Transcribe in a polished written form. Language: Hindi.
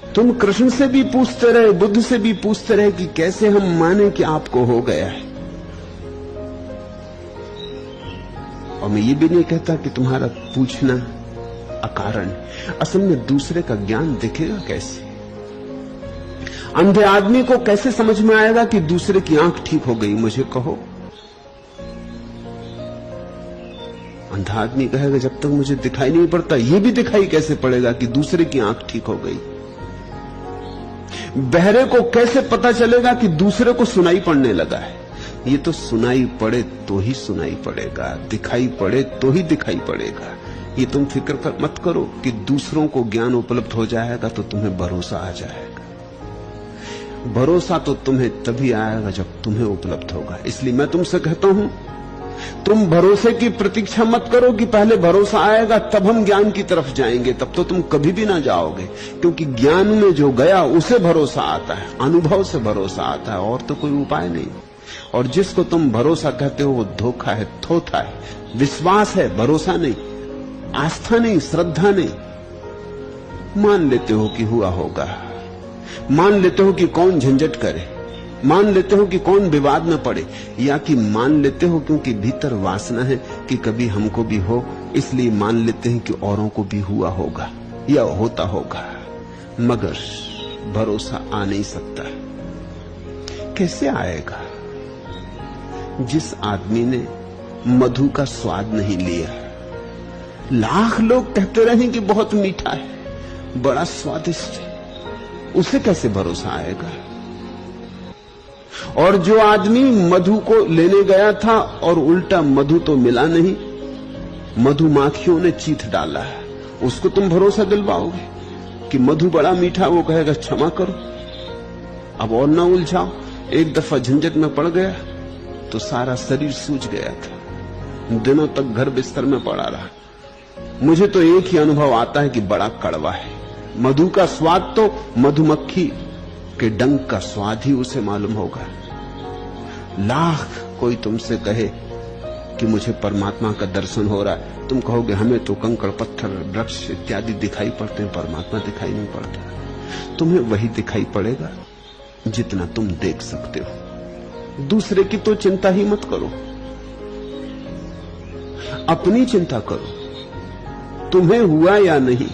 तुम कृष्ण से भी पूछते रहे, बुद्ध से भी पूछते रहे कि कैसे हम माने कि आपको हो गया है। और मैं ये भी नहीं कहता कि तुम्हारा पूछना अकारण। असल में दूसरे का ज्ञान दिखेगा कैसे? अंधे आदमी को कैसे समझ में आएगा कि दूसरे की आंख ठीक हो गई? मुझे कहो। अंधा आदमी कहेगा जब तक मुझे दिखाई नहीं पड़ता, ये भी दिखाई कैसे पड़ेगा कि दूसरे की आंख ठीक हो गई? बहरे को कैसे पता चलेगा कि दूसरे को सुनाई पड़ने लगा है? ये तो सुनाई पड़े तो ही सुनाई पड़ेगा, दिखाई पड़े तो ही दिखाई पड़ेगा। ये तुम फिक्र मत करो कि दूसरों को ज्ञान उपलब्ध हो जाएगा तो तुम्हें भरोसा आ जाएगा। भरोसा तो तुम्हें तभी आएगा जब तुम्हें उपलब्ध होगा। इसलिए मैं तुमसे कहता हूं, तुम भरोसे की प्रतीक्षा मत करो कि पहले भरोसा आएगा तब हम ज्ञान की तरफ जाएंगे। तब तो तुम कभी भी ना जाओगे, क्योंकि ज्ञान में जो गया उसे भरोसा आता है, अनुभव से भरोसा आता है, और तो कोई उपाय नहीं। और जिसको तुम भरोसा कहते हो वो धोखा है, थोथा है। विश्वास है, भरोसा नहीं, आस्था नहीं, श्रद्धा नहीं। मान लेते हो कि हुआ होगा, मान लेते हो कि कौन झंझट करे, मान लेते हो कि कौन विवाद में पड़े, या कि मान लेते हो क्योंकि भीतर वासना है कि कभी हमको भी हो, इसलिए मान लेते हैं कि औरों को भी हुआ होगा या होता होगा। मगर भरोसा आ नहीं सकता। कैसे आएगा? जिस आदमी ने मधु का स्वाद नहीं लिया। लाख लोग कहते रहे कि बहुत मीठा है, बड़ा स्वादिष्ट है, उसे कैसे भरोसा आएगा? और जो आदमी मधु को लेने गया था और उल्टा मधु तो मिला नहीं, मधुमाखियों ने चीथ डाला है, उसको तुम भरोसा दिलवाओगे कि मधु बड़ा मीठा? वो कहेगा क्षमा करो, अब और ना उलझाओ। एक दफा झंझट में पड़ गया तो सारा शरीर सूज गया था, दिनों तक घर बिस्तर में पड़ा रहा। मुझे तो एक ही अनुभव आता है कि बड़ा कड़वा है। मधु का स्वाद तो मधुमक्खी के डंक का स्वाद ही उसे मालूम होगा। लाख कोई तुमसे कहे कि मुझे परमात्मा का दर्शन हो रहा है, तुम कहोगे हमें तो कंकड़ पत्थर वृक्ष इत्यादि दिखाई पड़ते हैं, परमात्मा दिखाई नहीं पड़ता। तुम्हें वही दिखाई पड़ेगा जितना तुम देख सकते हो। दूसरे की तो चिंता ही मत करो, अपनी चिंता करो। तुम्हें हुआ या नहीं,